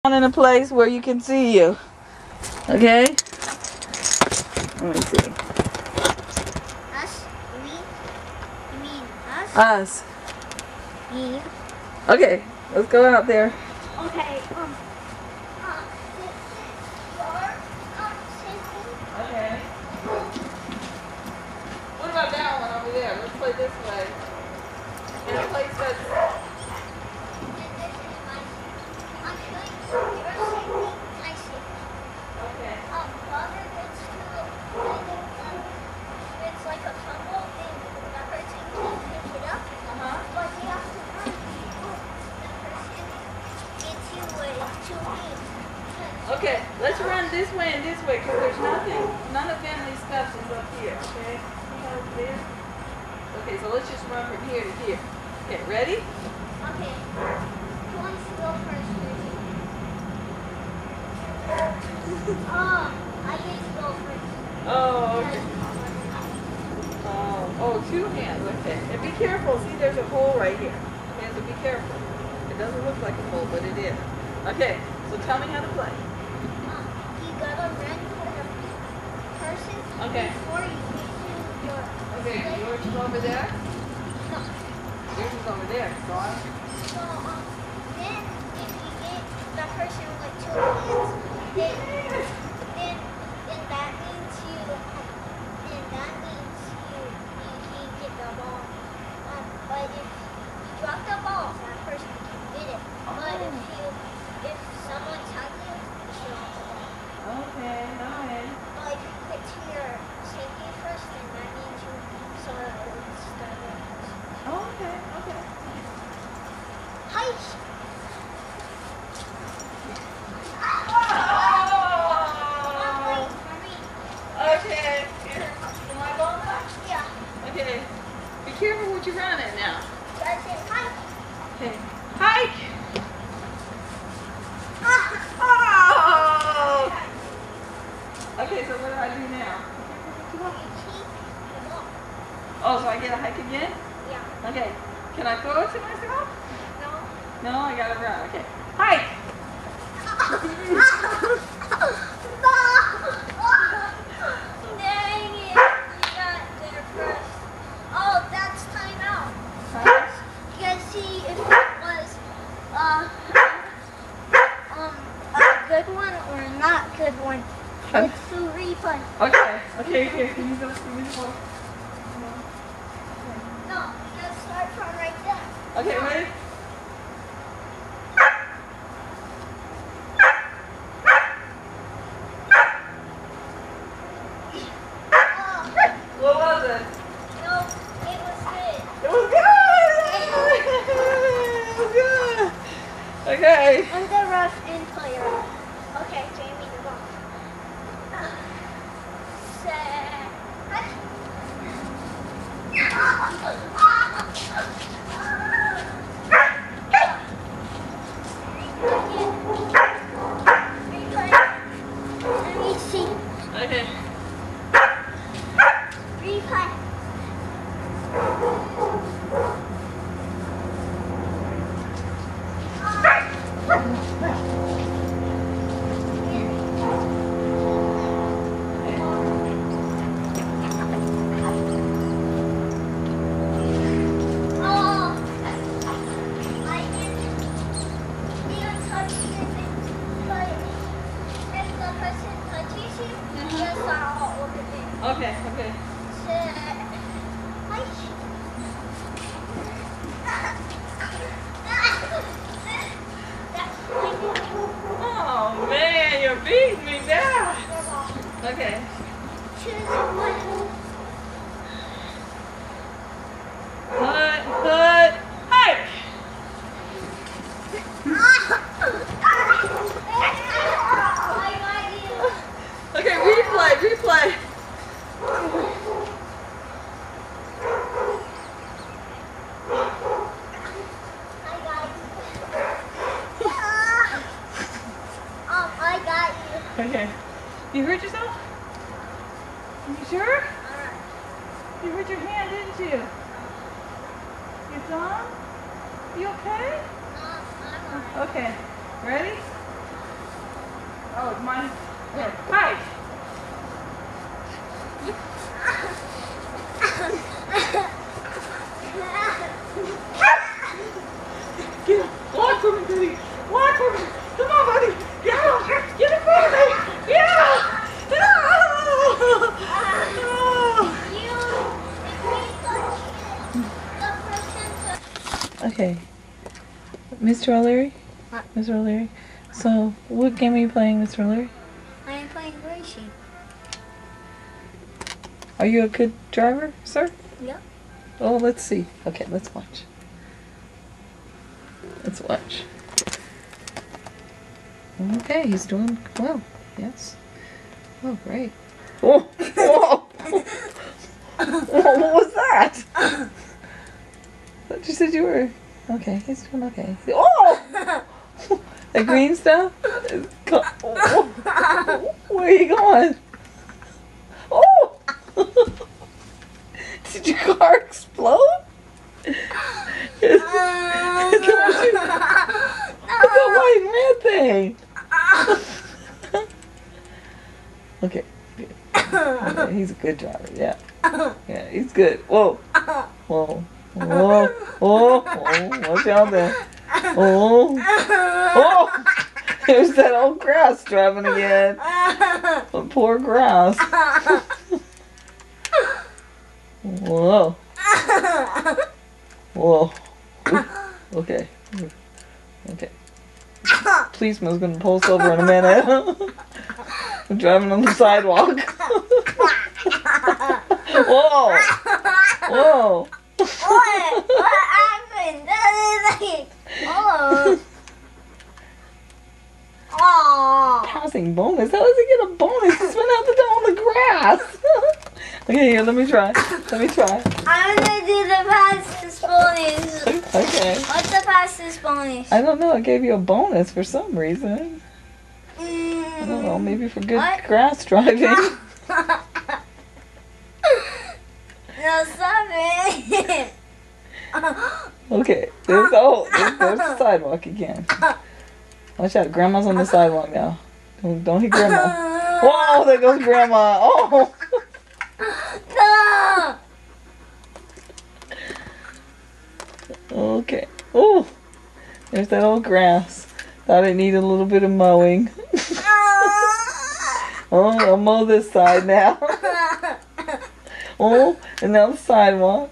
In a place where you can see you. Okay? Let me see. Us? We? You mean us? Us. Me? Okay, let's go out there. Okay, Okay. What about that one over there? Let's play this way. In a place that's... Okay. It's like a tumble and that person can pick it up, but you have to run before that person gets you with 2 hands. Okay, let's run this way and this way because there's nothing, none of Bentley's stuff is up here, okay? See how it's there? Okay, so let's just run from here to here. Okay, ready? Okay. Who wants to go first, Tracy? I get to go first. Oh, okay. Oh, 2 hands, okay. And be careful, see there's a hole right here. Okay, so be careful. It doesn't look like a hole, but it is. Okay, so tell me how to play. You gotta run for the person Okay. before you get to your Okay, place. yours is over there? No. Yours is over there, so I... So, then if you get the person with 2 hands, then that means you can get the ball. But if you drop the ball, that person can get it. But if someone tackles you, you should drop the ball. Okay, go ahead. But if you get to your safety first, then that means you start first. Okay, okay. Hi! Okay, here. Am I going back? Yeah. Okay. Be careful what you run at now. That's it. Hi! Okay. Hike! Oh! Okay, so what do I do now? Oh, so I get a hike again? Yeah. Okay. Can I throw it to myself? No. No, I gotta run. Okay. Hike! Dang it. You got there first. Oh, that's time out. You guys see if it was a good one or not good one. Let's do refund. Okay. Okay, here. Can you go? Can you go? No, just start from right there. Okay, ready? What was it? No, it was good. It was good! It was good! Okay. I'm the ref and player. Okay, Jamie, you're going. Let me see. Okay. Replay. Oh, I didn't touch it, but if the person touches you, just all over there. Okay, okay. Oh man, you're beating me down. Okay. Put, hike. Okay, replay. I got you. Okay. You hurt yourself? You sure? You hurt your hand, didn't you? Your thumb? You okay? I'm alright. Okay. Ready? Oh, mine. Here. Hi. Get up. Walk for me, buddy. Walk for me. Come on, buddy. Get out. Get in front of me. Get out. Okay. Mr. O'Leary? What? Mr. O'Leary? So, what game are you playing, Mr. O'Leary? I am playing racing. Are you a good driver, sir? Yep. Oh, let's see. Okay, let's watch. Let's watch. Okay, he's doing well. Yes. Oh, great. Oh! Whoa! What was that? I thought you said you were... Okay, he's doing okay. Oh! The green stuff? Where are you going? Oh! Did your car explode? It's a white and red thing. Okay. Okay, he's a good driver, yeah. Yeah, he's good. Whoa. Whoa. Whoa. Whoa. Whoa. Watch out there. Oh. Oh. There's that old grass driving again. Oh, poor grass. Whoa. Whoa. Okay. Okay. Policeman's gonna pull us over in a minute. I'm driving on the sidewalk. Whoa. Whoa. What happened? Oh. Oh. Passing bonus? How does he get a bonus? He's been out the door on the grass. Okay, here, let me try. Let me try. I'm gonna do the fastest bonus. Okay. What's the fastest bonus? I don't know. I gave you a bonus for some reason. I don't know. Maybe for good What? grass driving. No, stop it. Okay. There's the sidewalk again. Watch out. Grandma's on the sidewalk now. Don't hit Grandma. Whoa, there goes Grandma. Oh. No. Okay. Oh. There's that old grass. Thought it needed a little bit of mowing. Oh, I'll mow this side now. Oh, and now the sidewalk.